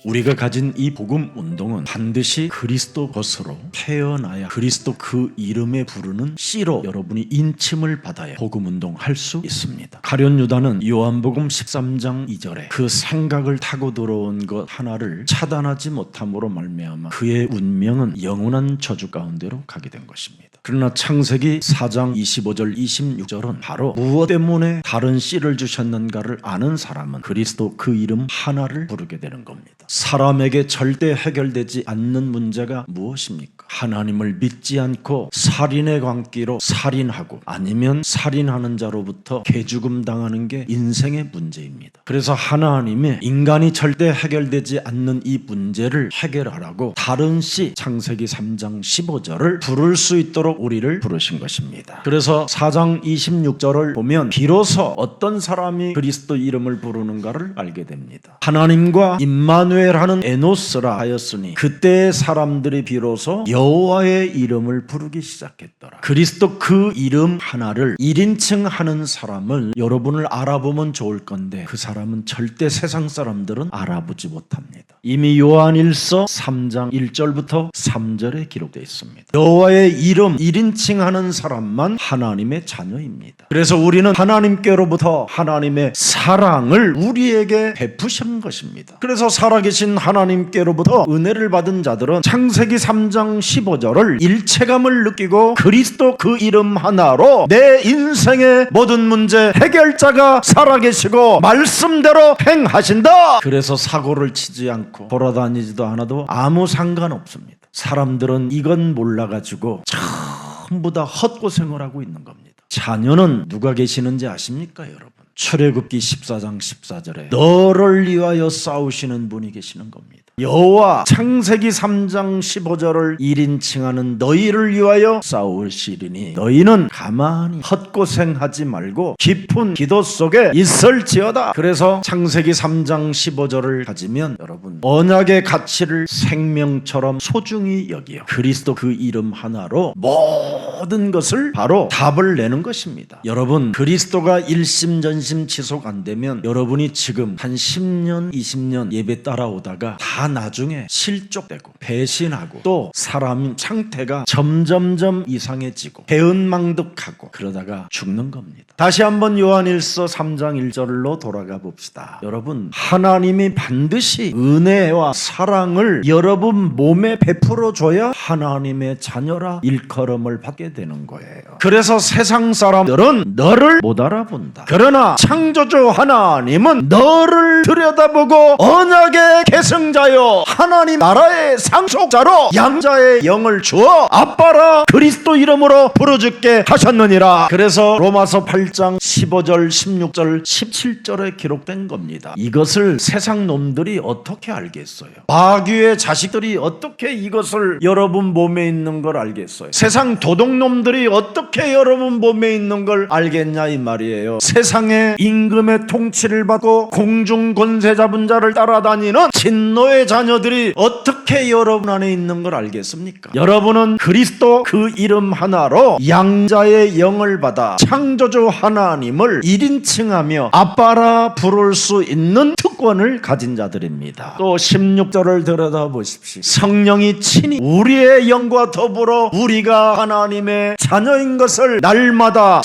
우리가 가진 이 복음 운동은 반드시 그리스도 것으로 태어나야 그리스도 그 이름에 부르는 씨로 여러분이 인침을 받아야 복음 운동 할 수 있습니다. 가룟 유다는 요한복음 13장 2절에 그 생각을 타고 들어온 것 하나를 차단하지 못함으로 말미암아 그의 운명은 영원한 저주 가운데로 가게 된 것입니다. 그러나 창세기 4장 25절 26절은 바로 무엇 때문에 다른 씨를 주셨는가를 아는 사람은 그리스도 그 이름 하나를 부르게 되는 겁니다. 사람에게 절대 해결되지 않는 문제가 무엇입니까? 하나님을 믿지 않고 살인의 광기로 살인하고 아니면 살인하는 자로부터 개죽음 당하는 게 인생의 문제입니다. 그래서 하나님이 인간이 절대 해결되지 않는 이 문제를 해결하라고 다른 씨 창세기 3장 15절을 부를 수 있도록 우리를 부르신 것입니다. 그래서 4장 26절을 보면 비로소 어떤 사람이 그리스도 이름을 부르는가를 알게 됩니다. 하나님과 임마누엘 하는 에노스라 하였으니 그때의 사람들이 비로소 여호와의 이름을 부르기 시작했더라. 그리스도 그 이름 하나를 1인칭 하는 사람을 여러분을 알아보면 좋을 건데 그 사람은 절대 세상 사람들은 알아보지 못합니다. 이미 요한일서 3장 1절부터 3절에 기록되어 있습니다. 여호와의 이름 1인칭 하는 사람만 하나님의 자녀입니다. 그래서 우리는 하나님께로부터 하나님의 사랑을 우리에게 베푸신 것입니다. 그래서 살아계신 하나님께로부터 은혜를 받은 자들은 창세기 3장 15절을 일체감을 느끼고 그리스도 그 이름 하나로 내 인생의 모든 문제 해결자가 살아계시고 말씀대로 행하신다. 그래서 사고를 치지 않고 돌아다니지도 않아도 아무 상관없습니다. 사람들은 이건 몰라가지고 전부 다 헛고생을 하고 있는 겁니다. 자녀는 누가 계시는지 아십니까 여러분? 출애굽기 14장 14절에 너를 위하여 싸우시는 분이 계시는 겁니다. 여호와 창세기 3장 15절을 1인칭하는 너희를 위하여 싸우시리니 너희는 가만히 헛고생하지 말고 깊은 기도 속에 있을지어다. 그래서 창세기 3장 15절을 가지면 여러분 언약의 가치를 생명처럼 소중히 여기어 그리스도 그 이름 하나로 모든 것을 바로 답을 내는 것입니다. 여러분 그리스도가 일심전심 지속 안 되면 여러분이 지금 한 10년 20년 예배 따라오다가 다 나중에 실족되고 배신하고 또 사람 상태가 점점점 이상해지고 배은망덕하고 그러다가 죽는 겁니다. 다시 한번 요한일서 3장 1절로 돌아가 봅시다. 여러분 하나님이 반드시 은혜와 사랑을 여러분 몸에 베풀어 줘야 하나님의 자녀라 일컬음을 받게 되는 거예요. 그래서 세상 사람들은 너를 못 알아본다. 그러나 창조주 하나님은 너를 들여다보고 언약의 계승자여 하나님 나라의 상속자로 양자의 영을 주어 아빠라 그리스도 이름으로 부르짖게 하셨느니라. 그래서 로마서 8장 15절 16절 17절에 기록된 겁니다. 이것을 세상 놈들이 어떻게 알겠어요? 마귀의 자식들이 어떻게 이것을 여러분 몸에 있는 걸 알겠어요? 세상 도둑놈들이 어떻게 여러분 몸에 있는 걸 알겠냐 이 말이에요. 세상의 임금의 통치를 받고 공중 권세 잡은 자를 따라다니는 진노의 자녀들이 어떻게 여러분 안에 있는 걸 알겠습니까? 여러분은 그리스도 그 이름 하나로 양자의 영을 받아 창조주 하나님을 1인칭하며 아빠라 부를 수 있는 특권을 가진 자들입니다. 또 16절을 들여다보십시오. 성령이 친히 우리의 영과 더불어 우리가 하나님의 자녀인 것을 날마다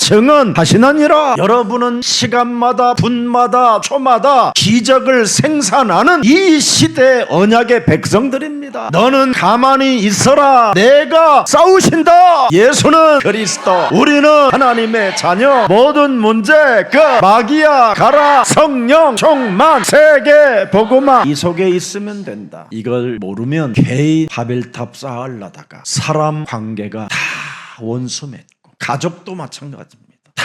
증언하시느니라. 여러분은 시간마다 분마다 초마다 기적을 생산하는 이 시대 언약의 백성들입니다. 너는 가만히 있어라. 내가 싸우신다. 예수는 그리스도, 우리는 하나님의 자녀. 모든 문제 끝. 마귀야 가라. 성령 충만 세계 복음화 이 속에 있으면 된다. 이걸 모르면 개인 바벨탑 쌓으려다가 사람 관계가 다 원수 맺고 가족도 마찬가지입니다. 다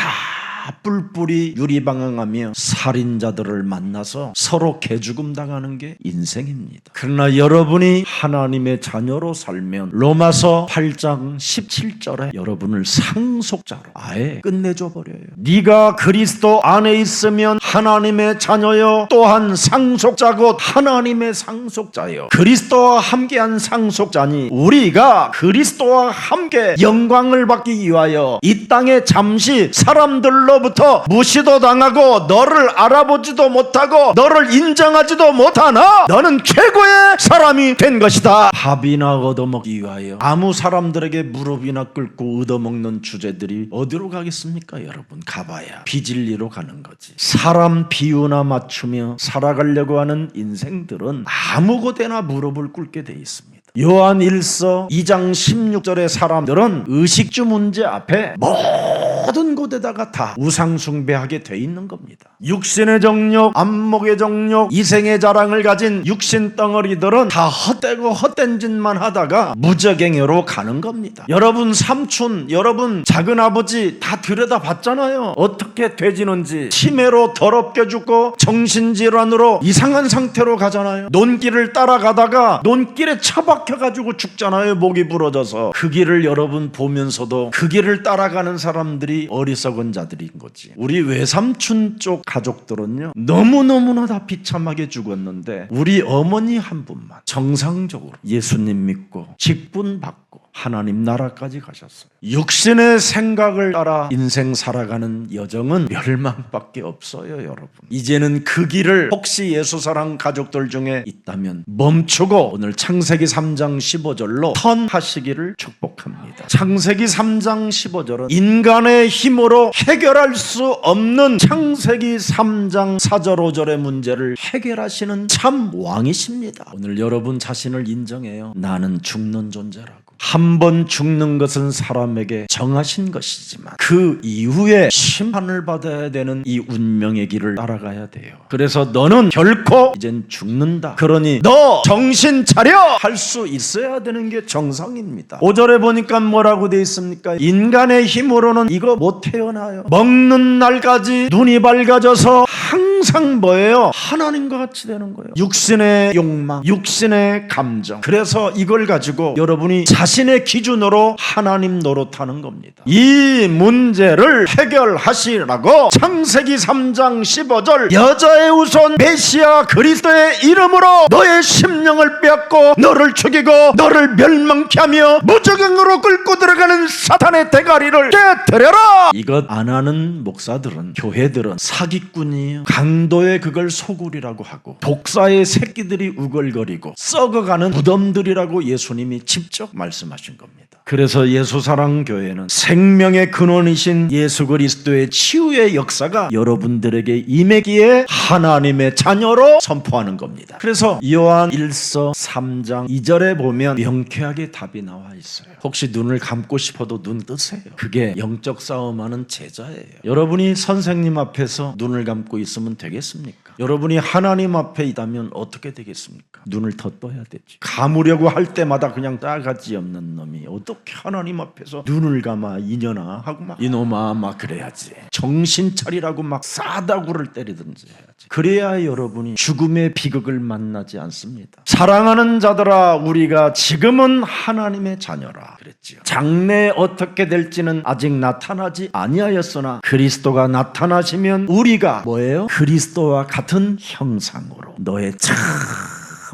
뿔뿔이 유리방황하며 살인자들을 만나서 서로 개죽음 당하는 게 인생입니다. 그러나 여러분이 하나님의 자녀로 살면 로마서 8장 17절에 여러분을 상속자로 아예 끝내줘 버려요. 네가 그리스도 안에 있으면 하나님의 자녀여 또한 상속자 곧 하나님의 상속자여 그리스도와 함께한 상속자니 우리가 그리스도와 함께 영광을 받기 위하여 이 땅에 잠시 사람들로부터 무시도 당하고 너를 알아보지도 못하고 너를 인정하지도 못하나 너는 최고의 사람이 된 것이다. 밥이나 얻어먹기 위하여 아무 사람들에게 무릎이나 꿇고 얻어먹는 주제들이 어디로 가겠습니까? 여러분 가봐야 비진리로 가는 거지. 사람 비유나 맞추며 살아가려고 하는 인생들은 아무 곳에나 무릎을 꿇게 돼 있습니다. 요한 1서 2장 16절의 사람들은 의식주 문제 앞에 모든 곳에다가 다 우상숭배하게 돼 있는 겁니다. 육신의 정욕, 안목의 정욕, 이생의 자랑을 가진 육신 덩어리들은 다 헛되고 헛된 짓만 하다가 무저갱여로 가는 겁니다. 여러분 삼촌, 여러분 작은아버지 다 들여다봤잖아요. 어떻게 되지는지. 치매로 더럽게 죽고 정신질환으로 이상한 상태로 가잖아요. 논길을 따라가다가 논길에 처박혀가지고 죽잖아요. 목이 부러져서. 그 길을 여러분 보면서도 그 길을 따라가는 사람들이 어리석은 자들인 거지. 우리 외삼촌 쪽 가족들은요 너무너무나 다 비참하게 죽었는데 우리 어머니 한 분만 정상적으로 예수님 믿고 직분 받고 하나님 나라까지 가셨어요. 육신의 생각을 따라 인생 살아가는 여정은 멸망밖에 없어요. 여러분 이제는 그 길을 혹시 예수사랑 가족들 중에 있다면 멈추고 오늘 창세기 3장 15절로 턴하시기를 축복합니다. 창세기 3장 15절은 인간의 힘으로 해결할 수 없는 창세기 3장 4절 5절의 문제를 해결하시는 참 왕이십니다. 오늘 여러분 자신을 인정해요. 나는 죽는 존재라고. 한 번 죽는 것은 사람에게 정하신 것이지만 그 이후에 심판을 받아야 되는 이 운명의 길을 따라가야 돼요. 그래서 너는 결코 이젠 죽는다. 그러니 너 정신 차려! 할 수 있어야 되는 게 정상입니다. 5절에 보니까 뭐라고 돼 있습니까? 인간의 힘으로는 이거 못 태어나요. 먹는 날까지 눈이 밝아져서 항상 뭐예요? 하나님과 같이 되는 거예요. 육신의 욕망, 육신의 감정. 그래서 이걸 가지고 여러분이 자신의 기준으로 하나님 노릇하는 겁니다. 이 문제를 해결하시라고 창세기 3장 15절 여자의 우선 메시아 그리스도의 이름으로 너의 심령을 빼앗고 너를 죽이고 너를 멸망케 하며 무저갱으로 끌고 들어가는 사탄의 대가리를 깨뜨려라. 이것 안 하는 목사들은 교회들은 사기꾼이에요. 강도의 그걸 소굴이라고 하고 독사의 새끼들이 우글거리고 썩어가는 무덤들이라고 예수님이 직접 말씀하신 겁니다. 그래서 예수사랑교회는 생명의 근원이신 예수 그리스도의 치유의 역사가 여러분들에게 임하기에 하나님의 자녀로 선포하는 겁니다. 그래서 요한 1서 3장 2절에 보면 명쾌하게 답이 나와 있어요. 혹시 눈을 감고 싶어도 눈 뜨세요. 그게 영적 싸움하는 제자예요. 여러분이 선생님 앞에서 눈을 감고 있으면 되겠습니까? 여러분이 하나님 앞에 있다면 어떻게 되겠습니까? 눈을 더 떠야 되지. 감으려고 할 때마다 그냥 싸가지 없는 놈이 어떻게 하나님 앞에서 눈을 감아 이년아 하고 막 이놈아 막 그래야지. 정신 차리라고 막 싸다구를 때리든지 해야지. 그래야 여러분이 죽음의 비극을 만나지 않습니다. 사랑하는 자들아 우리가 지금은 하나님의 자녀라 그랬지요. 장래 어떻게 될지는 아직 나타나지 아니하였으나 그리스도가 나타나시면 우리가 뭐예요? 그리스도와 같은 형상으로 너의 참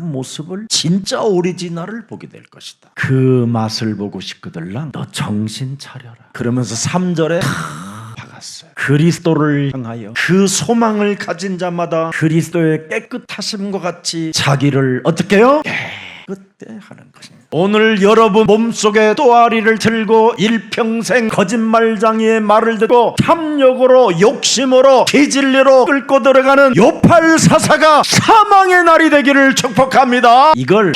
모습을 진짜 오리지널을 보게 될 것이다. 그 맛을 보고 싶거들랑 너 정신 차려라. 그러면서 3절에 박았어요. 그리스도를 향하여 그 소망을 가진 자마다 그리스도의 깨끗하심과 같이 자기를 어떻게 해요? 깨끗게 하는 것입니다. 오늘 여러분 몸속에 또아리를 들고 일평생 거짓말장이의 말을 듣고 탐욕으로 욕심으로 기진리로 끌고 들어가는 요팔사사가 사망의 날이 되기를 축복합니다. 이걸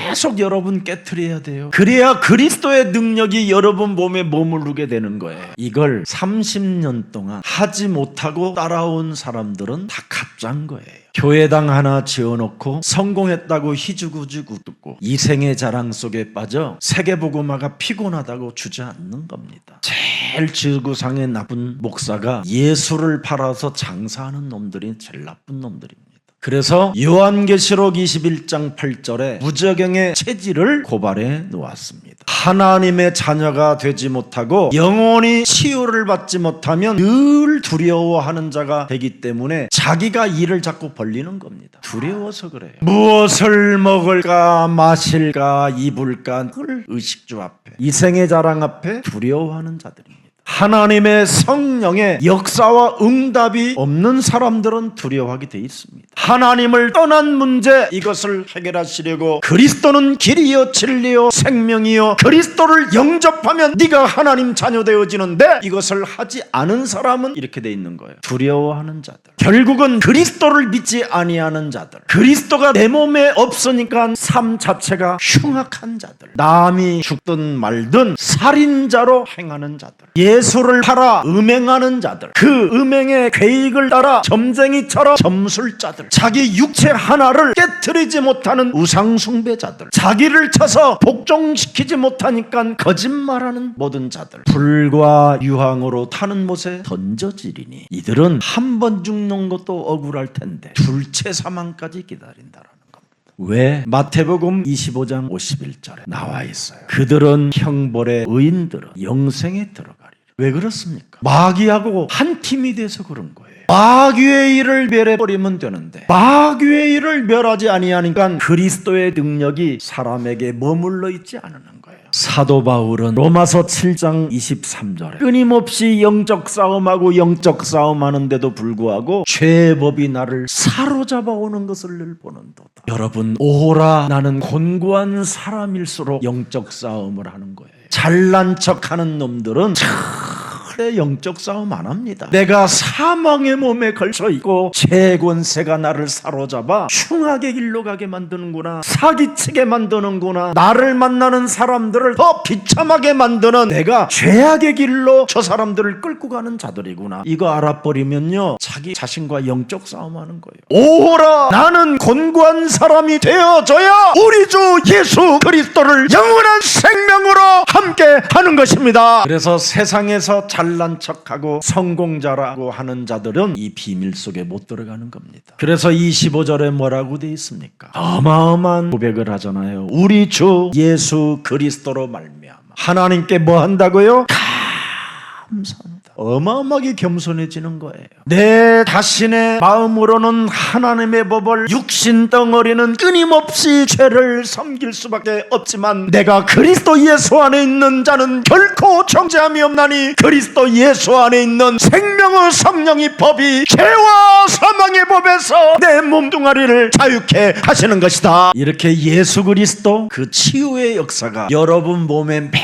계속 여러분 깨트려야 돼요. 그래야 그리스도의 능력이 여러분 몸에 머무르게 되는 거예요. 이걸 30년 동안 하지 못하고 따라온 사람들은 다 가짜인 거예요. 교회당 하나 지어놓고 성공했다고 희죽우죽 웃고 이생의 자랑 속에 빠져 세계복음화가 피곤하다고 주저앉는 겁니다. 제일 지구상의 나쁜 목사가 예수를 팔아서 장사하는 놈들이 제일 나쁜 놈들입니다. 그래서 요한계시록 21장 8절에 무저갱의 체질을 고발해 놓았습니다. 하나님의 자녀가 되지 못하고 영원히 치유를 받지 못하면 늘 두려워하는 자가 되기 때문에 자기가 일을 자꾸 벌리는 겁니다. 두려워서 그래요. 무엇을 먹을까 마실까 입을까 늘 의식주 앞에, 이생의 자랑 앞에 두려워하는 자들입니다. 하나님의 성령의 역사와 응답이 없는 사람들은 두려워하게 돼 있습니다. 하나님을 떠난 문제, 이것을 해결하시려고 그리스도는 길이요 진리요 생명이요, 그리스도를 영접하면 네가 하나님 자녀 되어지는데 이것을 하지 않은 사람은 이렇게 돼 있는 거예요. 두려워하는 자들, 결국은 그리스도를 믿지 아니하는 자들, 그리스도가 내 몸에 없으니까 삶 자체가 흉악한 자들, 남이 죽든 말든 살인자로 행하는 자들, 예수를 팔아 음행하는 자들, 그 음행의 계획을 따라 점쟁이처럼 점술자들, 자기 육체 하나를 깨트리지 못하는 우상숭배자들, 자기를 쳐서 복종시키지 못하니까 거짓말하는 모든 자들, 불과 유황으로 타는 못에 던져지리니 이들은 한 번 죽는 것도 억울할 텐데 둘째 사망까지 기다린다라는 겁니다. 왜? 마태복음 25장 51절에 나와 있어요. 그들은 형벌의 의인들은 영생에 들어가리라. 왜 그렇습니까? 마귀하고 한 팀이 돼서 그런 거예요. 마귀의 일을 멸해버리면 되는데 마귀의 일을 멸하지 아니하니까 그리스도의 능력이 사람에게 머물러 있지 않는 거예요. 사도 바울은 로마서 7장 23절에 끊임없이 영적 싸움하고 영적 싸움하는데도 불구하고 죄의 법이 나를 사로잡아 오는 것을 늘 보는도다. 여러분, 오호라 나는 곤고한 사람일수록 영적 싸움을 하는 거예요. 잘난 척하는 놈들은 절대 영적 싸움 안 합니다. 내가 사망의 몸에 걸쳐 있고 죄권세가 나를 사로잡아 흉악의 길로 가게 만드는구나, 사기치게 만드는구나, 나를 만나는 사람들을 더 비참하게 만드는 내가 죄악의 길로 저 사람들을 끌고 가는 자들이구나, 이거 알아버리면요 자기 자신과 영적 싸움하는 거예요. 오호라 나는 곤고한 사람이 되어져야 우리 주 예수 그리스도를 영원한 생명으로 함께 하는 것입니다. 그래서 세상에서 잘난 척하고 성공자라고 하는 자들은 이 비밀 속에 못 들어가는 겁니다. 그래서 25절에 뭐라고 돼 있습니까? 어마어마한 고백을 하잖아요. 우리 주 예수 그리스도로 말미암아 하나님께 뭐 한다고요? 감사합니다. 어마어마하게 겸손해지는 거예요. 내 자신의 마음으로는 하나님의 법을 육신 덩어리는 끊임없이 죄를 섬길 수밖에 없지만 내가 그리스도 예수 안에 있는 자는 결코 정죄함이 없나니 그리스도 예수 안에 있는 생명의 성령의 법이 죄와 사망의 법에서 내 몸뚱아리를 자유케 하시는 것이다. 이렇게 예수 그리스도 그 치유의 역사가 여러분 몸에 매일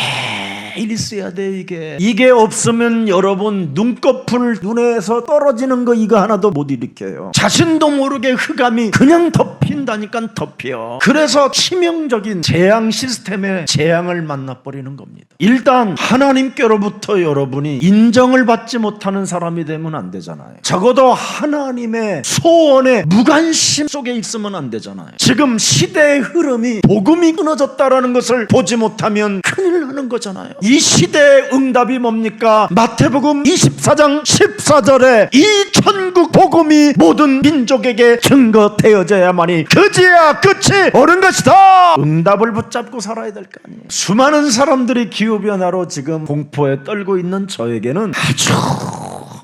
있어야 돼. 이게 없으면 여러분 눈꺼풀 눈에서 떨어지는 거 이거 하나도 못 일으켜요. 자신도 모르게 흑암이 그냥 덮인다니까 덮여. 그래서 치명적인 재앙 시스템에 재앙을 만나버리는 겁니다. 일단 하나님께로부터 여러분이 인정을 받지 못하는 사람이 되면 안 되잖아요. 적어도 하나님의 소원의 무관심 속에 있으면 안 되잖아요. 지금 시대의 흐름이 복음이 끊어졌다라는 것을 보지 못하면 큰일 나는 거잖아요. 이 시대의 응답이 뭡니까? 마태복음 24장 14절에 이 천국 복음이 모든 민족에게 증거되어져야만이 그제야 끝이 오는 것이다. 응답을 붙잡고 살아야 될 거 아니에요. 수많은 사람들이 기후변화로 지금 공포에 떨고 있는 저에게는 아주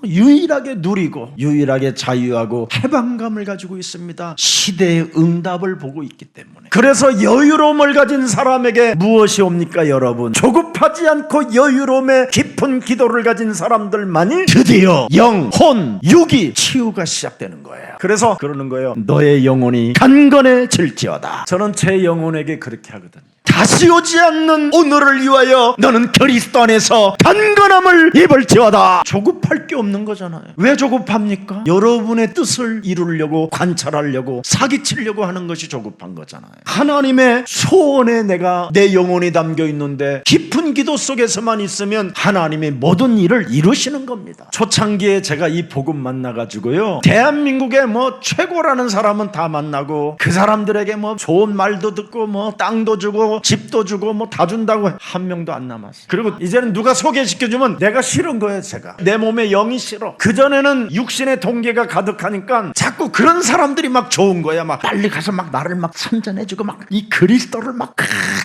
유일하게 누리고 유일하게 자유하고 해방감을 가지고 있습니다. 시대의 응답을 보고 있기 때문에. 그래서 여유로움을 가진 사람에게 무엇이 옵니까 여러분? 조급하지 않고 여유로움에 깊은 기도를 가진 사람들만이 드디어 영, 혼, 육이 치유가 시작되는 거예요. 그래서 그러는 거예요. 너의 영혼이 강건해질지어다. 저는 제 영혼에게 그렇게 하거든요. 다시 오지 않는 오늘을 위하여 너는 그리스도 안에서 강건함을 입을지어다. 조급할 게 없는 거잖아요. 왜 조급합니까? 여러분의 뜻을 이루려고 관찰하려고 사기치려고 하는 것이 조급한 거잖아요. 하나님의 소원에 내 영혼이 담겨 있는데 깊은 기도 속에서만 있으면 하나님의 모든 일을 이루시는 겁니다. 초창기에 제가 이 복음 만나가지고요, 대한민국의 최고라는 사람은 다 만나고 그 사람들에게 좋은 말도 듣고 땅도 주고 집도 주고 다 준다고 한 명도 안 남았어. 그리고 이제는 누가 소개시켜주면 내가 싫은 거예요. 제가 내 몸에 영이 싫어. 그전에는 육신의 동기가 가득하니까 자꾸 그런 사람들이 막 좋은 거야. 막 빨리 가서 막 나를 막 선전해주고 막 이 그리스도를 막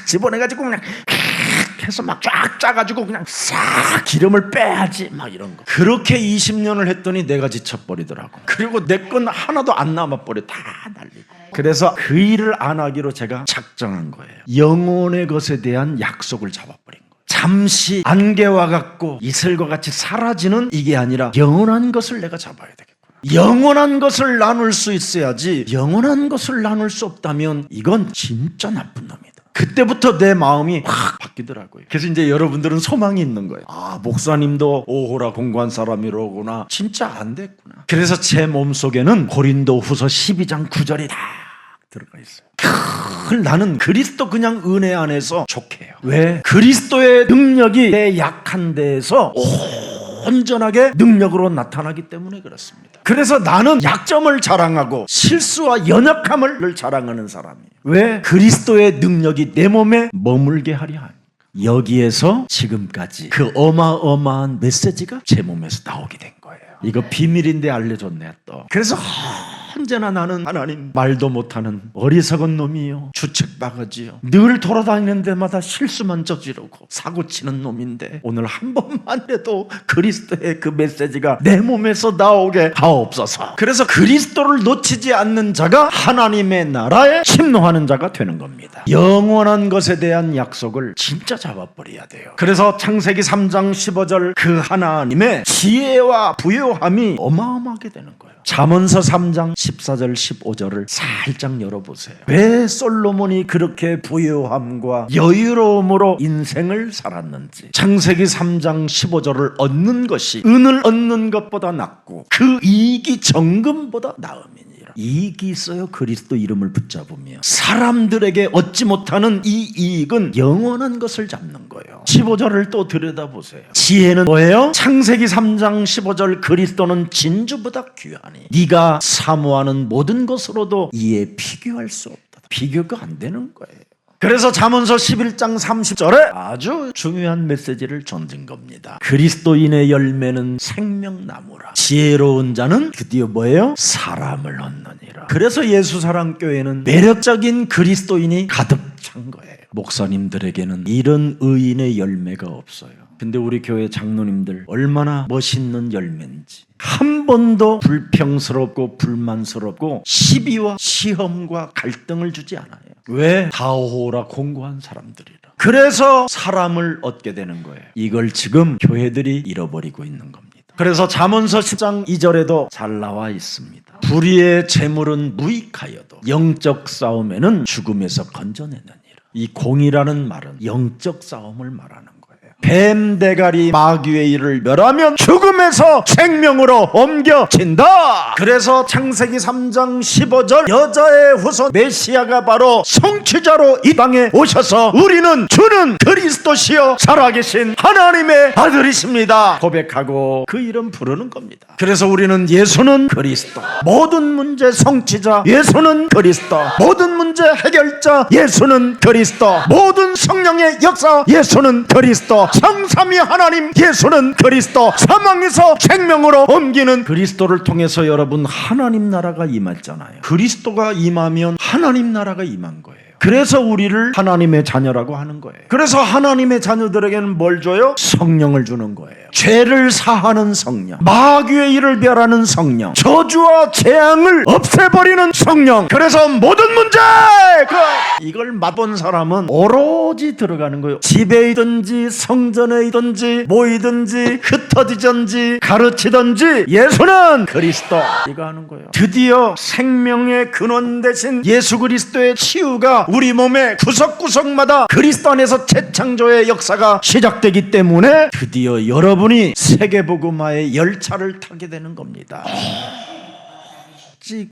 집어내가지고 그냥 해서 막 쫙 짜가지고 그냥 싹 기름을 빼야지 막 이런 거. 그렇게 20년을 했더니 내가 지쳐버리더라고. 그리고 내 건 하나도 안 남아버려. 다 날리고. 그래서 그 일을 안 하기로 제가 작정한 거예요. 영혼의 것에 대한 약속을 잡아버린 거예요. 잠시 안개와 같고 이슬과 같이 사라지는 이게 아니라 영원한 것을 내가 잡아야 되겠구나. 영원한 것을 나눌 수 있어야지, 영원한 것을 나눌 수 없다면 이건 진짜 나쁜 놈이다. 그때부터 내 마음이 확 바뀌더라고요. 그래서 이제 여러분들은 소망이 있는 거예요. 아, 목사님도 오호라 공부한 사람이로구나. 진짜 안 됐구나. 그래서 제 몸속에는 고린도후서 12장 9절이 다 들어가 있어요. 나는 그리스도 그냥 은혜 안에서 좋게 해요. 왜? 그리스도의 능력이 내 약한 데에서 온전하게 능력으로 나타나기 때문에 그렇습니다. 그래서 나는 약점을 자랑하고 실수와 연약함을 늘 자랑하는 사람이에요. 왜? 그리스도의 능력이 내 몸에 머물게 하려 하니까. 여기에서 지금까지 그 어마어마한 메시지가 제 몸에서 나오게 된 거예요. 이거 비밀인데 알려줬네 또. 그래서 언제나 나는 하나님 말도 못하는 어리석은 놈이요, 주책바가지요, 늘 돌아다니는 데마다 실수만 저지르고 사고치는 놈인데 오늘 한 번만이라도 그리스도의 그 메시지가 내 몸에서 나오게 하옵소서. 그래서 그리스도를 놓치지 않는 자가 하나님의 나라에 침노하는 자가 되는 겁니다. 영원한 것에 대한 약속을 진짜 잡아버려야 돼요. 그래서 창세기 3장 15절 그 하나님의 지혜와 부요함이 어마어마하게 되는 거예요. 잠언서 3장 14절 15절을 살짝 열어보세요. 왜 솔로몬이 그렇게 부요함과 여유로움으로 인생을 살았는지. 창세기 3장 15절을 얻는 것이 은을 얻는 것보다 낫고 그 이익이 정금보다 나음이니라. 이익이 있어요. 그리스도 이름을 붙잡으며 사람들에게 얻지 못하는 이 이익은 영원한 것을 잡는 거예요. 15절을 또 들여다보세요. 지혜는 뭐예요? 창세기 3장 15절 그리스도는 진주보다 귀하니 네가 사모하는 모든 것으로도 이에 비교할 수 없다. 비교가 안 되는 거예요. 그래서 잠언서 11장 30절에 아주 중요한 메시지를 전진 겁니다. 그리스도인의 열매는 생명나무라. 지혜로운 자는 드디어 뭐예요? 사람을 얻느니라. 그래서 예수사랑교회는 매력적인 그리스도인이 가득 찬 거예요. 목사님들에게는 이런 의인의 열매가 없어요. 근데 우리 교회 장로님들 얼마나 멋있는 열매인지. 한 번도 불평스럽고 불만스럽고 시비와 시험과 갈등을 주지 않아요. 왜? 다오호라 공고한 사람들이라. 그래서 사람을 얻게 되는 거예요. 이걸 지금 교회들이 잃어버리고 있는 겁니다. 그래서 잠언서 10장 2절에도 잘 나와 있습니다. 불의의 재물은 무익하여도 영적 싸움에는 죽음에서 건져내느니라. 이 공이라는 말은 영적 싸움을 말하는 거예요. 뱀 대가리 마귀의 일을 멸하면 죽음에서 생명으로 옮겨진다. 그래서 창세기 3장 15절 여자의 후손 메시아가 바로 성취자로 이 땅에 오셔서 우리는 주는 그리스도시요 살아계신 하나님의 아들이십니다 고백하고 그 이름 부르는 겁니다. 그래서 우리는 예수는 그리스도, 모든 문제 성취자 예수는 그리스도, 모든 문제 해결자 예수는 그리스도, 모든 성령의 역사 예수는 그리스도, 성삼위 하나님 예수는 그리스도, 사망에서 생명으로 옮기는 그리스도를 통해서 여러분 하나님 나라가 임했잖아요. 그리스도가 임하면 하나님 나라가 임한 거예요. 그래서 우리를 하나님의 자녀라고 하는 거예요. 그래서 하나님의 자녀들에게는 뭘 줘요? 성령을 주는 거예요. 죄를 사하는 성령, 마귀의 일을 멸하는 성령, 저주와 재앙을 없애버리는 성령. 그래서 모든 문제 이걸 맛본 사람은 오로지 들어가는 거예요. 집에 있든지 성전에 있든지 모이든지 흩어지든지 가르치든지 예수는 그리스도 이거 하는 거예요. 드디어 생명의 근원 대신 예수 그리스도의 치유가 우리 몸의 구석구석마다 그리스도 안에서 재창조의 역사가 시작되기 때문에 드디어 여러분이 세계복음화의 열차를 타게 되는 겁니다.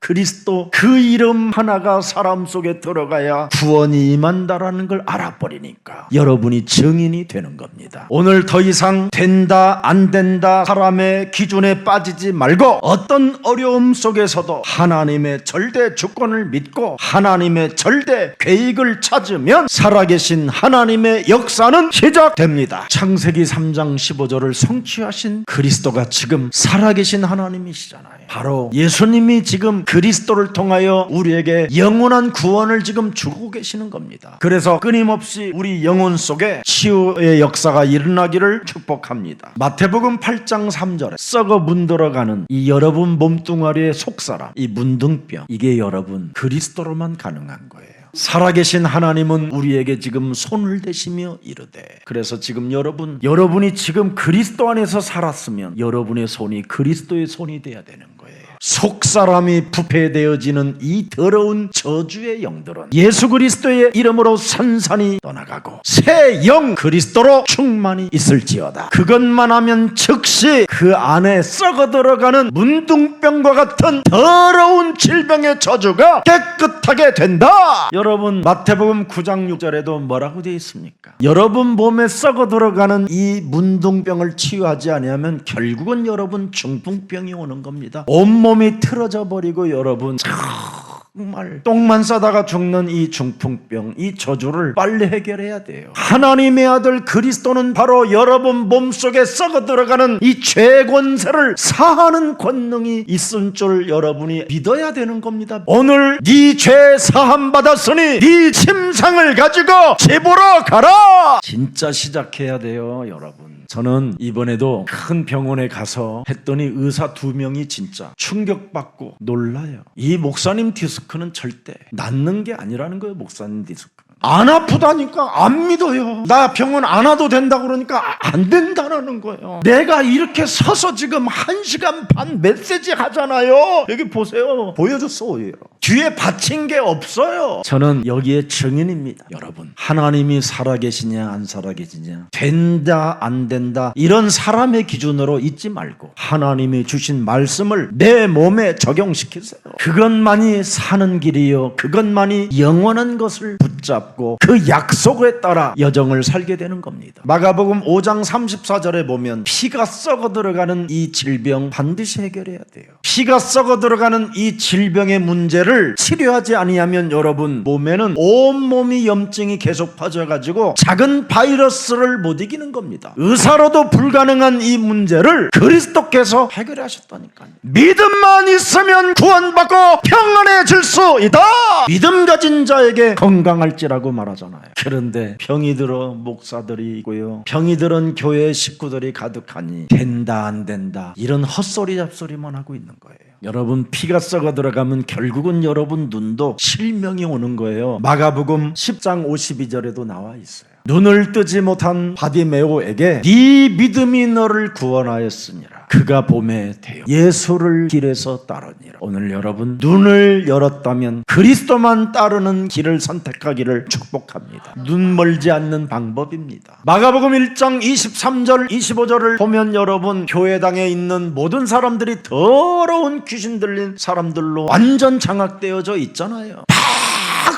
그리스도 그 이름 하나가 사람 속에 들어가야 구원이 임한다라는 걸 알아버리니까 여러분이 증인이 되는 겁니다. 오늘 더 이상 된다 안 된다 사람의 기준에 빠지지 말고 어떤 어려움 속에서도 하나님의 절대 주권을 믿고 하나님의 절대 계획을 찾으면 살아계신 하나님의 역사는 시작됩니다. 창세기 3장 15절을 성취하신 그리스도가 지금 살아계신 하나님이시잖아요. 바로 예수님이 지금 지금 그리스도를 통하여 우리에게 영원한 구원을 지금 주고 계시는 겁니다. 그래서 끊임없이 우리 영혼 속에 치유의 역사가 일어나기를 축복합니다. 마태복음 8장 3절에 썩어 문들어가는 이 여러분 몸뚱아리의 속사람, 이 문둥병, 이게 여러분 그리스도로만 가능한 거예요. 살아계신 하나님은 우리에게 지금 손을 대시며 이르되, 그래서 지금 여러분이 지금 그리스도 안에서 살았으면 여러분의 손이 그리스도의 손이 돼야 되는 거예요. 속사람이 부패되어지는 이 더러운 저주의 영들은 예수 그리스도의 이름으로 산산이 떠나가고 새 영 그리스도로 충만히 있을지어다. 그것만 하면 즉시 그 안에 썩어 들어가는 문둥병과 같은 더러운 질병의 저주가 깨끗하게 된다. 여러분 마태복음 9장 6절에도 뭐라고 되어 있습니까? 여러분 몸에 썩어 들어가는 이 문둥병을 치유하지 아니하면 결국은 여러분 중풍병이 오는 겁니다. 온몸이 틀어져 버리고 여러분 정말 똥만 싸다가 죽는 이 중풍병, 이 저주를 빨리 해결해야 돼요. 하나님의 아들 그리스도는 바로 여러분 몸속에 썩어 들어가는 이 죄 권세를 사하는 권능이 있은 줄 여러분이 믿어야 되는 겁니다. 오늘 네 죄 사함 받았으니 네 침상을 가지고 집으로 가라. 진짜 시작해야 돼요, 여러분. 저는 이번에도 큰 병원에 가서 했더니 의사 2명이 진짜 충격받고 놀라요. 이 목사님 디스크는 절대 낫는 게 아니라는 거예요. 목사님 디스크 안 아프다니까 안 믿어요. 나 병원 안 와도 된다고 그러니까 안 된다는 거예요. 내가 이렇게 서서 지금 1시간 반 메시지 하잖아요. 여기 보세요. 보여줬어 오히려. 뒤에 받친 게 없어요. 저는 여기에 증인입니다. 여러분, 하나님이 살아계시냐 안 살아계시냐, 된다 안 된다, 이런 사람의 기준으로 있지 말고 하나님이 주신 말씀을 내 몸에 적용시키세요. 그것만이 사는 길이요, 그것만이 영원한 것을 붙잡고 그 약속에 따라 여정을 살게 되는 겁니다. 마가복음 5장 34절에 보면 피가 썩어 들어가는 이 질병 반드시 해결해야 돼요. 피가 썩어 들어가는 이 질병의 문제를 치료하지 아니하면 여러분 몸에는 온몸이 염증이 계속 퍼져가지고 작은 바이러스를 못 이기는 겁니다. 의사로도 불가능한 이 문제를 그리스도께서 해결하셨다니까요. 믿음만 있으면 구원받고 평안해질 수 있다. 믿음 가진 자에게 건강할지라고 말하잖아요. 그런데 병이 들어 목사들이 있고요, 병이 들은 교회 식구들이 가득하니 된다 안 된다 이런 헛소리 잡소리만 하고 있는 거예요. 여러분, 피가 썩어 들어가면 결국은 여러분 눈도 실명이 오는 거예요. 마가복음 10장 52절에도 나와 있어요. 눈을 뜨지 못한 바디메오에게 네 믿음이 너를 구원하였으니라. 그가 보매 되어 예수를 길에서 따르니라. 오늘 여러분 눈을 열었다면 그리스도만 따르는 길을 선택하기를 축복합니다. 눈 멀지 않는 방법입니다. 마가복음 1장 23절 25절을 보면 여러분 교회당에 있는 모든 사람들이 더러운 귀신 들린 사람들로 완전 장악되어져 있잖아요.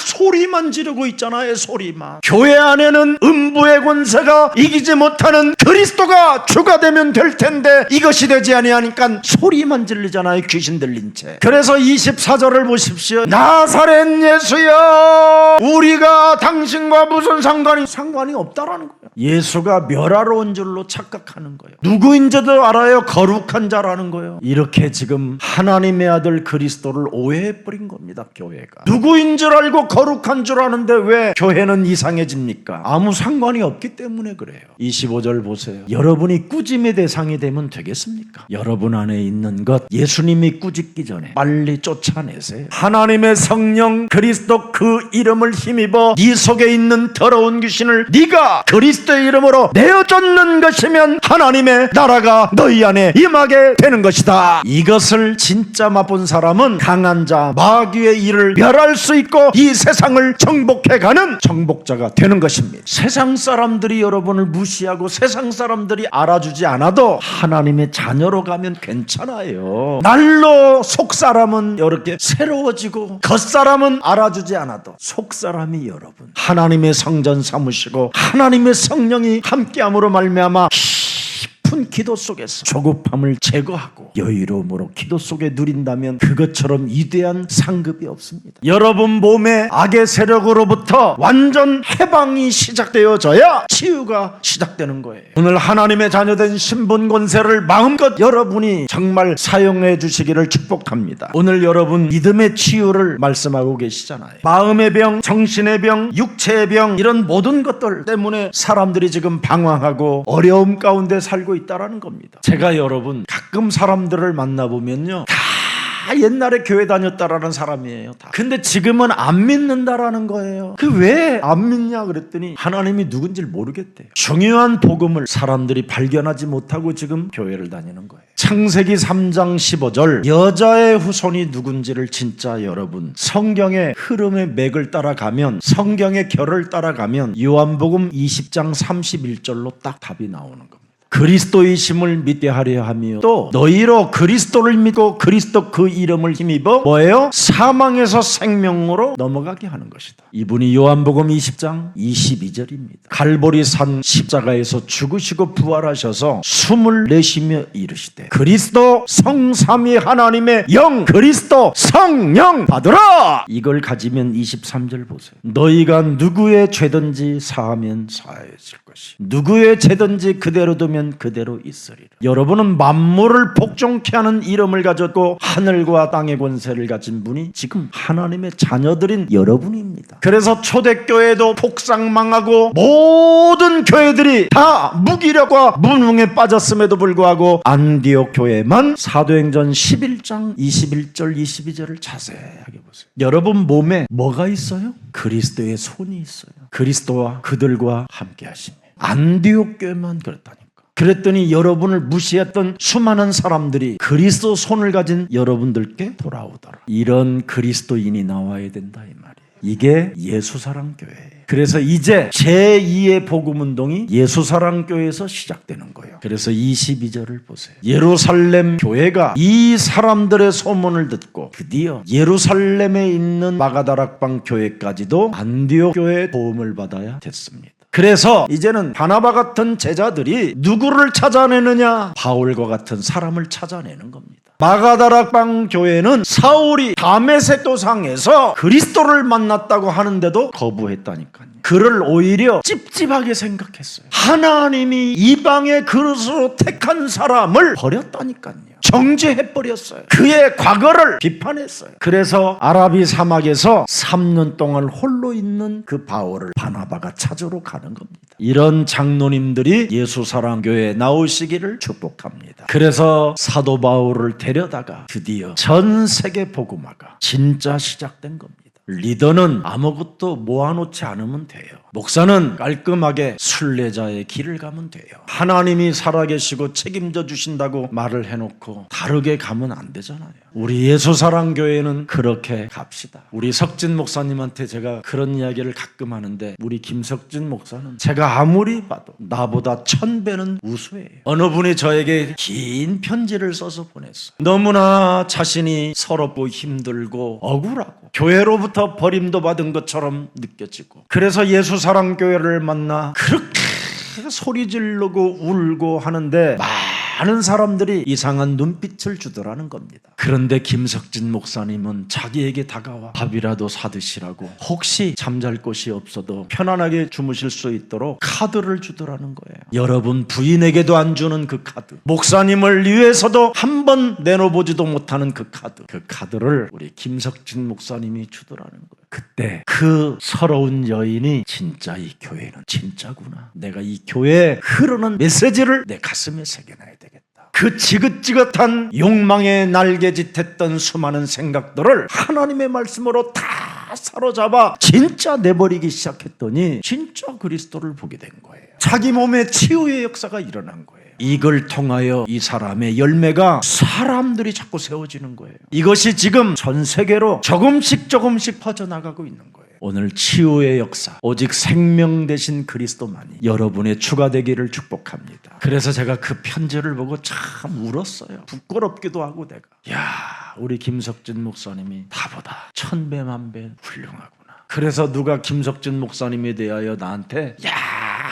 소리만 지르고 있잖아요. 소리만. 교회 안에는 음부의 권세가 이기지 못하는 그리스도가 주가 되면 될 텐데 이것이 되지 아니하니까 소리만 지르잖아요. 귀신 들린 채. 그래서 24절을 보십시오. 나사렛 예수여, 우리가 당신과 무슨 상관이 없다라는 거예요. 예수가 멸하러 온 줄로 착각하는 거예요. 누구인지도 알아요. 거룩한 자라는 거예요. 이렇게 지금 하나님의 아들 그리스도를 오해해버린 겁니다. 교회가. 누구인 줄 알고 거룩한 줄 아는데 왜 교회는 이상해집니까? 아무 상관이 없기 때문에 그래요. 25절 보세요. 여러분이 꾸짐의 대상이 되면 되겠습니까? 여러분 안에 있는 것 예수님이 꾸짖기 전에 빨리 쫓아내세요. 하나님의 성령 그리스도 그 이름을 힘입어 네 속에 있는 더러운 귀신을 네가 그리스도의 이름으로 내어쫓는 것이면 하나님의 나라가 너희 안에 임하게 되는 것이다. 이것을 진짜 맛본 사람은 강한 자 마귀의 일을 멸할 수 있고 이 세상을 정복해가는 정복자가 되는 것입니다. 세상 사람들이 여러분을 무시하고 세상 사람들이 알아주지 않아도 하나님의 자녀로 가면 괜찮아요. 날로 속사람은 이렇게 새로워지고 겉사람은 알아주지 않아도 속사람이 여러분 하나님의 성전 삼으시고 하나님의 성령이 함께함으로 말미암아 깊은 기도 속에서 조급함을 제거하고 여유로움으로 기도 속에 누린다면 그것처럼 위대한 상급이 없습니다. 여러분 몸에 악의 세력으로부터 완전 해방이 시작되어져야 치유가 시작되는 거예요. 오늘 하나님의 자녀된 신분 권세를 마음껏 여러분이 정말 사용해 주시기를 축복합니다. 오늘 여러분 믿음의 치유를 말씀하고 계시잖아요. 마음의 병, 정신의 병, 육체의 병, 이런 모든 것들 때문에 사람들이 지금 방황하고 어려움 가운데 살고 있다는 겁니다. 제가 여러분 가끔 사람들을 만나보면요, 다 옛날에 교회 다녔다라는 사람이에요. 다. 근데 지금은 안 믿는다라는 거예요. 그 왜 안 믿냐 그랬더니 하나님이 누군지를 모르겠대요. 중요한 복음을 사람들이 발견하지 못하고 지금 교회를 다니는 거예요. 창세기 3장 15절 여자의 후손이 누군지를 진짜 여러분 성경의 흐름의 맥을 따라가면, 성경의 결을 따라가면 요한복음 20장 31절로 딱 답이 나오는 겁니다. 그리스도이심을 믿게 하려 하며 또 너희로 그리스도를 믿고 그리스도 그 이름을 힘입어 뭐예요? 사망에서 생명으로 넘어가게 하는 것이다. 이분이 요한복음 20장 22절입니다. 갈보리산 십자가에서 죽으시고 부활하셔서 숨을 내쉬며 이르시되 그리스도 성삼위 하나님의 영 그리스도 성령 받으라. 이걸 가지면 23절 보세요. 너희가 누구의 죄든지 사하면 사해질 것이 누구의 죄든지 그대로 두면 그대로 있으리라. 여러분은 만물을 복종케 하는 이름을 가졌고 하늘과 땅의 권세를 가진 분이 지금 하나님의 자녀들인 여러분입니다. 그래서 초대교회도 폭삭망하고 모든 교회들이 다 무기력과 무능에 빠졌음에도 불구하고 안디옥 교회만 사도행전 11장 21절 22절을 자세하게 보세요. 여러분 몸에 뭐가 있어요? 그리스도의 손이 있어요. 그리스도와 그들과 함께 하시며 안디옥 교회만 그렇다니까. 그랬더니 여러분을 무시했던 수많은 사람들이 그리스도 손을 가진 여러분들께 돌아오더라. 이런 그리스도인이 나와야 된다 이 말이에요. 이게 예수사랑교회예요. 그래서 이제 제2의 복음운동이 예수사랑교회에서 시작되는 거예요. 그래서 22절을 보세요. 예루살렘 교회가 이 사람들의 소문을 듣고 드디어 예루살렘에 있는 마가다락방 교회까지도 안디옥 교회의 도움을 받아야 됐습니다. 그래서 이제는 바나바 같은 제자들이 누구를 찾아내느냐? 바울과 같은 사람을 찾아내는 겁니다. 마가다락방 교회는 사울이 다메섹 도상에서 그리스도를 만났다고 하는데도 거부했다니까요. 그를 오히려 찝찝하게 생각했어요. 하나님이 이방의 그릇으로 택한 사람을 버렸다니까요. 정죄해버렸어요. 그의 과거를 비판했어요. 그래서 아라비 사막에서 3년 동안 홀로 있는 그 바울을 바나바가 찾으러 가는 겁니다. 이런 장로님들이 예수사랑교회에 나오시기를 축복합니다. 그래서 사도 바울을 데려다가 드디어 전 세계 복음화가 진짜 시작된 겁니다. 리더는 아무것도 모아놓지 않으면 돼요. 목사는 깔끔하게 순례자의 길을 가면 돼요. 하나님이 살아계시고 책임져 주신다고 말을 해놓고 다르게 가면 안 되잖아요. 우리 예수사랑교회는 그렇게 갑시다. 우리 석진 목사님한테 제가 그런 이야기를 가끔 하는데 우리 김석진 목사는 제가 아무리 봐도 나보다 1000배는 우수해요. 어느 분이 저에게 긴 편지를 써서 보냈어요. 너무나 자신이 서럽고 힘들고 억울하고 교회로부터 버림도 받은 것처럼 느껴지고 그래서 예수사랑교회를 만나 그렇게 소리 지르고 울고 하는데 많은 사람들이 이상한 눈빛을 주더라는 겁니다. 그런데 김석진 목사님은 자기에게 다가와 밥이라도 사드시라고 혹시 잠잘 곳이 없어도 편안하게 주무실 수 있도록 카드를 주더라는 거예요. 여러분 부인에게도 안 주는 그 카드, 목사님을 위해서도 한 번 내놓보지도 못하는 그 카드를 우리 김석진 목사님이 주더라는 거예요. 그때 그 서러운 여인이 진짜 이 교회는 진짜구나. 내가 이 교회에 흐르는 메시지를 내 가슴에 새겨놔야 되겠다. 그 지긋지긋한 욕망에 날개짓했던 수많은 생각들을 하나님의 말씀으로 다 사로잡아 진짜 내버리기 시작했더니 진짜 그리스도를 보게 된 거예요. 자기 몸에 치유의 역사가 일어난 거예요. 이걸 통하여 이 사람의 열매가 사람들이 자꾸 세워지는 거예요. 이것이 지금 전 세계로 조금씩 퍼져나가고 있는 거예요. 오늘 치유의 역사, 오직 생명 되신 그리스도만이 여러분의 추가되기를 축복합니다. 그래서 제가 그 편지를 보고 참 울었어요. 부끄럽기도 하고 내가 우리 김석진 목사님이 나보다 1000배 만배 훌륭하구나. 그래서 누가 김석진 목사님에 대하여 나한테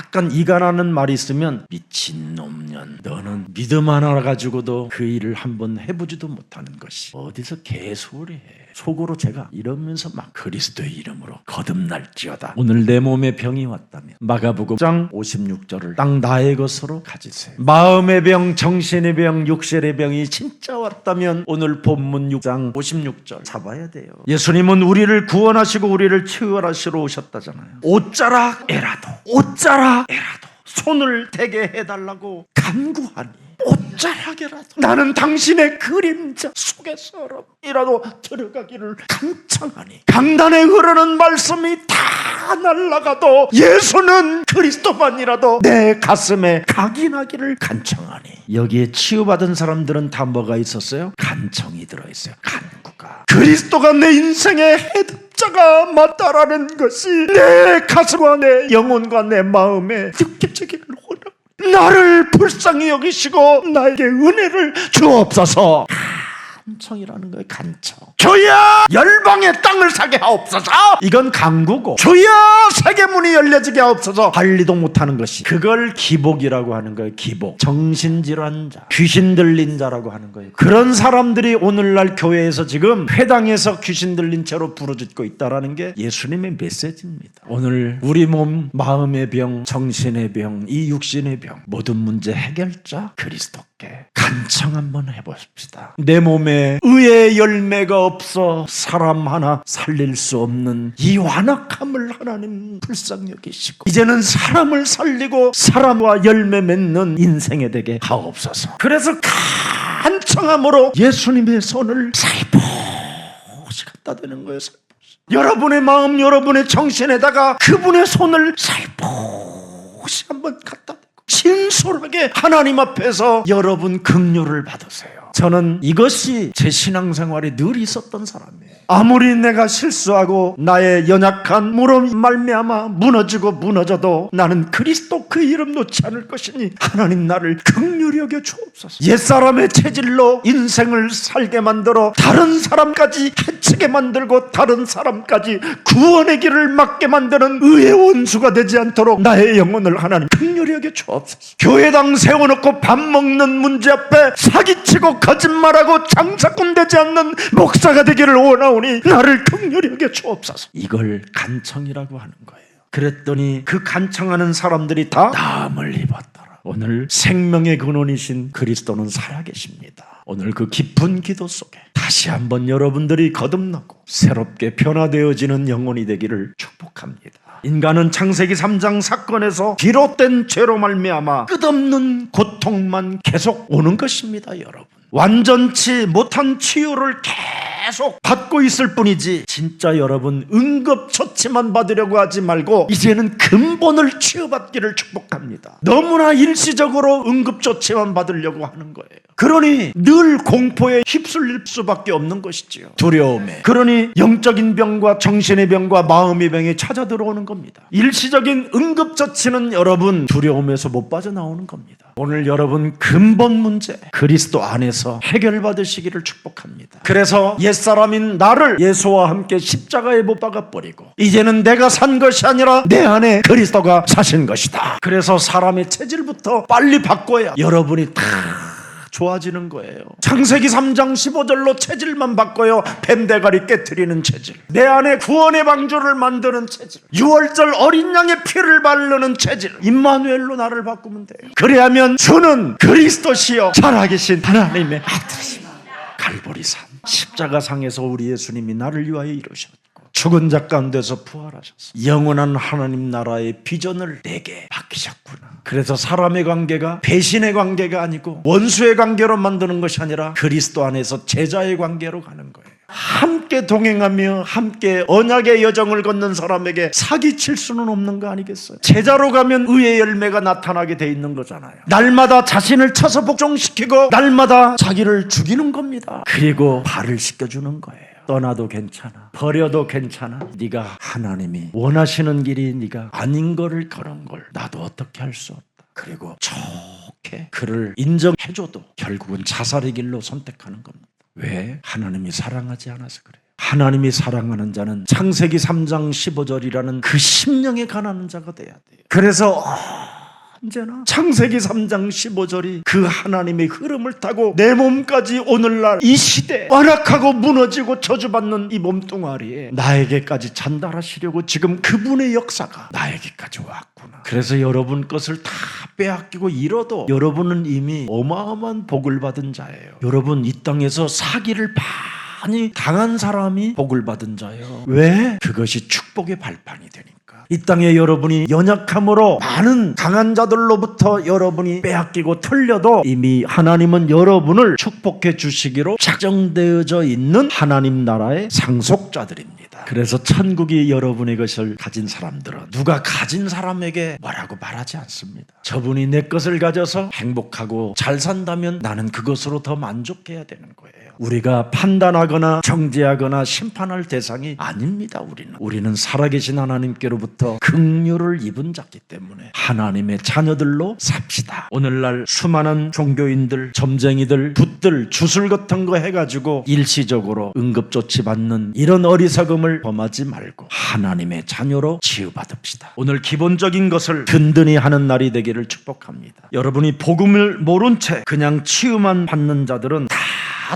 약간 이간하는 말이 있으면 미친놈년 너는 믿음 하나 가지고도 그 일을 한번 해보지도 못하는 것이 어디서 개소리해. 속으로 제가 이러면서 막 그리스도의 이름으로 거듭날지어다. 오늘 내 몸에 병이 왔다면 마가복음 6장 56절을 딱 나의 것으로 가지세요. 마음의 병, 정신의 병, 육신의 병이 진짜 왔다면 오늘 본문 6장 56절 잡아야 돼요. 예수님은 우리를 구원하시고 우리를 치유하시러 오셨다잖아요. 옷자락에라도 손을 대게 해달라고 간구하니 옷자락이라도 나는 당신의 그림자 속에서라도 들어가기를 간청하니 강단에 흐르는 말씀이 다 날아가도 예수는 그리스도만이라도 내 가슴에 각인하기를 간청하니. 여기에 치유받은 사람들은 다 뭐가 있었어요? 간청이 들어있어요. 간구가. 그리스도가 내 인생의 해답자가 맞다라는 것이 내 가슴과 내 영혼과 내 마음에 느껴지기를 원합니다. 나를 불쌍히 여기시고 나에게 은혜를 주옵소서. 간청이라는 거예요. 간청. 주여 열방의 땅을 사게 하옵소서. 이건 간구고, 주여 세계문이 열려지게 하옵소서. 관리도 못하는 것이, 그걸 기복이라고 하는 거예요. 기복. 정신질환자, 귀신 들린 자라고 하는 거예요. 그런 사람들이 오늘날 교회에서 지금 회당에서 귀신 들린 채로 부르짖고 있다라는 게 예수님의 메시지입니다. 오늘 우리 몸, 마음의 병, 정신의 병, 이 육신의 병, 모든 문제 해결자 그리스도께 간청 한번 해봅시다. 내 몸에 의의 열매가 없어 사람 하나 살릴 수 없는 이 완악함을 하나님 불쌍히 여기시고 이제는 사람을 살리고 사람과 열매 맺는 인생에 되게 하옵소서. 그래서 간청함으로 예수님의 손을 살포시 갖다 대는 거예요. 살포시. 여러분의 마음, 여러분의 정신에다가 그분의 손을 살포시 한번 갖다 대고 진솔하게 하나님 앞에서 여러분 긍휼을 받으세요. 저는 이것이 제 신앙생활에 늘 있었던 사람이에요. 아무리 내가 실수하고 나의 연약한 무로 말미암아 무너지고 무너져도 나는 그리스도 그 이름 놓지 않을 것이니 하나님 나를 긍휼히 여겨 주옵소서. 옛사람의 체질로 인생을 살게 만들어 다른 사람까지 해치게 만들고 다른 사람까지 구원의 길을 막게 만드는 의의 원수가 되지 않도록 나의 영혼을 하나님 긍휼히 여겨 주옵소서. 교회당 세워놓고 밥 먹는 문제 앞에 사기치고 거짓말하고 장사꾼 되지 않는 목사가 되기를 원하오니 나를 긍휼히 여겨 주옵소서. 이걸 간청이라고 하는 거예요. 그랬더니 그 간청하는 사람들이 다 나음을 입었더라. 오늘 생명의 근원이신 그리스도는 살아계십니다. 오늘 그 깊은 기도 속에 다시 한번 여러분들이 거듭나고 새롭게 변화되어지는 영혼이 되기를 축복합니다. 인간은 창세기 3장 사건에서 비롯된 죄로 말미암아 끝없는 고통만 계속 오는 것입니다. 여러분, 완전치 못한 치유를 계속 받고 있을 뿐이지 진짜 여러분 응급처치만 받으려고 하지 말고 이제는 근본을 치유받기를 축복합니다. 너무나 일시적으로 응급처치만 받으려고 하는 거예요. 그러니 늘 공포에 휩쓸릴 수밖에 없는 것이지요. 두려움에. 그러니 영적인 병과 정신의 병과 마음의 병이 찾아 들어오는 겁니다. 일시적인 응급처치는 여러분 두려움에서 못 빠져나오는 겁니다. 오늘 여러분 근본 문제 그리스도 안에서 해결받으시기를 축복합니다. 그래서 옛사람인 나를 예수와 함께 십자가에 못 박아버리고 이제는 내가 산 것이 아니라 내 안에 그리스도가 사신 것이다. 그래서 사람의 체질부터 빨리 바꿔야 여러분이 다 좋아지는 거예요. 창세기 3장 15절로 체질만 바꿔요. 뱀대가리 깨트리는 체질, 내 안에 구원의 방주를 만드는 체질, 6월절 어린 양의 피를 바르는 체질, 임마누엘로 나를 바꾸면 돼요. 그래야면 주는 그리스도시요 살아계신 하나님의 아들이시다. 갈보리산 십자가상에서 우리 예수님이 나를 위하여 이루셨고 죽은 자 가운데서 부활하셔서 영원한 하나님 나라의 비전을 내게 맡기셨구나. 그래서 사람의 관계가 배신의 관계가 아니고 원수의 관계로 만드는 것이 아니라 그리스도 안에서 제자의 관계로 가는 거예요. 함께 동행하며 함께 언약의 여정을 걷는 사람에게 사기칠 수는 없는 거 아니겠어요? 제자로 가면 의의 열매가 나타나게 돼 있는 거잖아요. 날마다 자신을 쳐서 복종시키고 날마다 자기를 죽이는 겁니다. 그리고 발을 씻겨주는 거예요. 떠나도 괜찮아, 버려도 괜찮아, 네가 하나님이 원하시는 길이 네가 아닌 거를 걸은 걸 나도 어떻게 할 수 없다. 그리고 좋게 그를 인정해줘도 결국은 자살의 길로 선택하는 겁니다. 왜? 하나님이 사랑하지 않아서 그래요. 하나님이 사랑하는 자는 창세기 3장 15절이라는 그 심령에 가난한 자가 돼야 돼요. 그래서 언제나 창세기 3장 15절이 그 하나님의 흐름을 타고 내 몸까지 오늘날 이 시대 완악하고 무너지고 저주받는 이 몸뚱아리에 나에게까지 전달하시려고 지금 그분의 역사가 나에게까지 왔구나. 그래서 여러분 것을 다 빼앗기고 잃어도 여러분은 이미 어마어마한 복을 받은 자예요. 여러분 이 땅에서 사기를 많이 당한 사람이 복을 받은 자예요. 왜? 그것이 축복의 발판이 되니까. 이 땅에 여러분이 연약함으로 많은 강한 자들로부터 여러분이 빼앗기고 틀려도 이미 하나님은 여러분을 축복해 주시기로 작정되어져 있는 하나님 나라의 상속자들입니다. 그래서 천국이 여러분의 것을 가진 사람들은 누가 가진 사람에게 뭐라고 말하지 않습니다. 저분이 내 것을 가져서 행복하고 잘 산다면 나는 그것으로 더 만족해야 되는 거예요. 우리가 판단하거나 정죄하거나 심판할 대상이 아닙니다. 우리는 살아계신 하나님께로부터 긍휼을 입은 자기 때문에 하나님의 자녀들로 삽시다. 오늘날 수많은 종교인들, 점쟁이들, 붓들, 주술 같은 거 해가지고 일시적으로 응급조치 받는 이런 어리석음을 범하지 말고 하나님의 자녀로 치유받읍시다. 오늘 기본적인 것을 든든히 하는 날이 되기를 축복합니다. 여러분이 복음을 모른 채 그냥 치유만 받는 자들은 다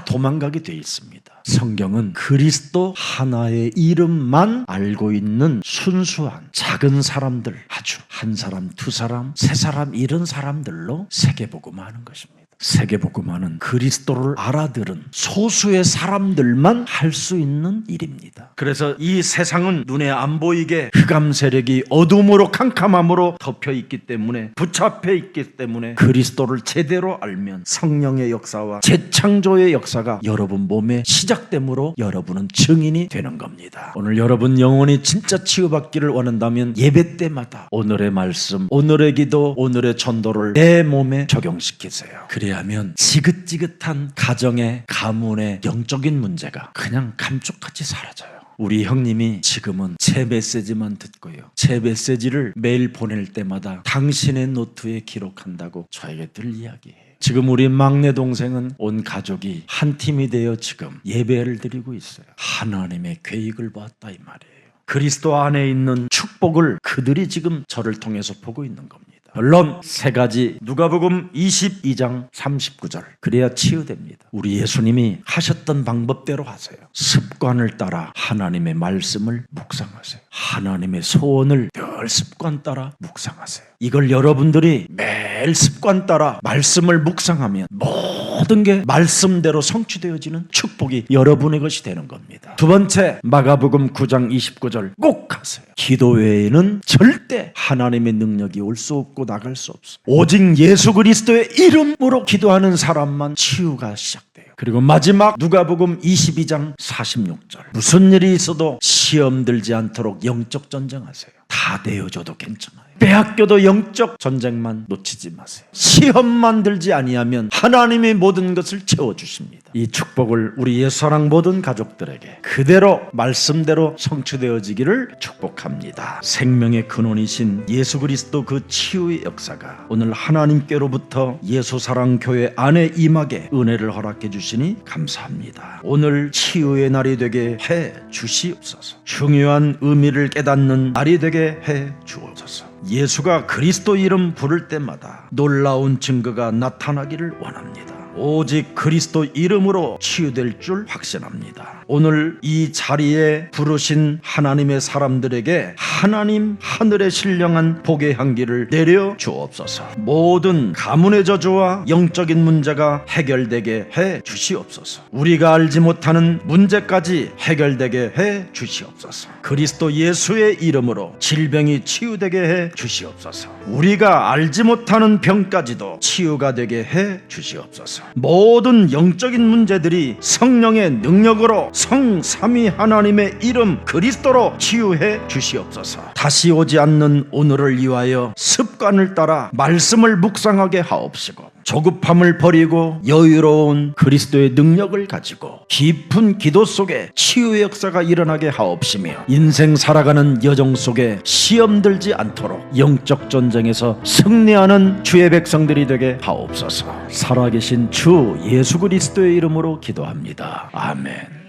도망가게 돼 있습니다. 성경은 그리스도 하나의 이름만 알고 있는 순수한 작은 사람들, 아주 한 사람, 두 사람, 세 사람 이런 사람들로 세계복음화하는 것입니다. 세계복음화는 그리스도를 알아들은 소수의 사람들만 할 수 있는 일입니다. 그래서 이 세상은 눈에 안 보이게 흑암 세력이 어둠으로 캄캄함으로 덮여 있기 때문에 붙잡혀 있기 때문에 그리스도를 제대로 알면 성령의 역사와 재창조의 역사가 여러분 몸에 시작됨으로 여러분은 증인이 되는 겁니다. 오늘 여러분 영혼이 진짜 치유받기를 원한다면 예배 때마다 오늘의 말씀, 오늘의 기도, 오늘의 전도를 내 몸에 적용시키세요. 그래야면 지긋지긋한 가정의 가문의 영적인 문제가 그냥 감쪽같이 사라져요. 우리 형님이 지금은 제 메시지만 듣고요, 제 메시지를 매일 보낼 때마다 당신의 노트에 기록한다고 저에게 늘 이야기해요. 지금 우리 막내 동생은 온 가족이 한 팀이 되어 지금 예배를 드리고 있어요. 하나님의 계획을 봤다 이 말이에요. 그리스도 안에 있는 축복을 그들이 지금 저를 통해서 보고 있는 겁니다. 물론 세 가지, 누가복음 22장 39절 그래야 치유됩니다. 우리 예수님이 하셨던 방법대로 하세요. 습관을 따라 하나님의 말씀을 묵상하세요. 하나님의 소원을 늘 습관 따라 묵상하세요. 이걸 여러분들이 매일 습관 따라 말씀을 묵상하면 모든 게 말씀대로 성취되어지는 축복이 여러분의 것이 되는 겁니다. 두 번째, 마가복음 9장 29절 꼭 하세요. 기도 외에는 절대 하나님의 능력이 올 수 없고 나갈 수 없어요. 오직 예수 그리스도의 이름으로 기도하는 사람만 치유가 시작돼요. 그리고 마지막 누가복음 22장 46절 무슨 일이 있어도 시험 들지 않도록 영적 전쟁하세요. 다 내어줘도 괜찮아요. 빼앗겨도 영적 전쟁만 놓치지 마세요. 시험만 들지 아니하면 하나님이 모든 것을 채워주십니다. 이 축복을 우리 예수사랑 모든 가족들에게 그대로 말씀대로 성취되어지기를 축복합니다. 생명의 근원이신 예수 그리스도 그 치유의 역사가 오늘 하나님께로부터 예수사랑 교회 안에 임하게 은혜를 허락해 주시니 감사합니다. 오늘 치유의 날이 되게 해 주시옵소서. 중요한 의미를 깨닫는 날이 되게 해 주옵소서. 예수가 그리스도 이름 부를 때마다 놀라운 증거가 나타나기를 원합니다. 오직 그리스도 이름으로 치유될 줄 확신합니다. 오늘 이 자리에 부르신 하나님의 사람들에게 하나님 하늘의 신령한 복의 향기를 내려 주옵소서. 모든 가문의 저주와 영적인 문제가 해결되게 해 주시옵소서. 우리가 알지 못하는 문제까지 해결되게 해 주시옵소서. 그리스도 예수의 이름으로 질병이 치유되게 해 주시옵소서. 우리가 알지 못하는 병까지도 치유가 되게 해 주시옵소서. 모든 영적인 문제들이 성령의 능력으로 성삼위 하나님의 이름 그리스도로 치유해 주시옵소서. 다시 오지 않는 오늘을 위하여 습관을 따라 말씀을 묵상하게 하옵시고 조급함을 버리고 여유로운 그리스도의 능력을 가지고 깊은 기도 속에 치유의 역사가 일어나게 하옵시며 인생 살아가는 여정 속에 시험 들지 않도록 영적 전쟁에서 승리하는 주의 백성들이 되게 하옵소서. 살아계신 주 예수 그리스도의 이름으로 기도합니다. 아멘.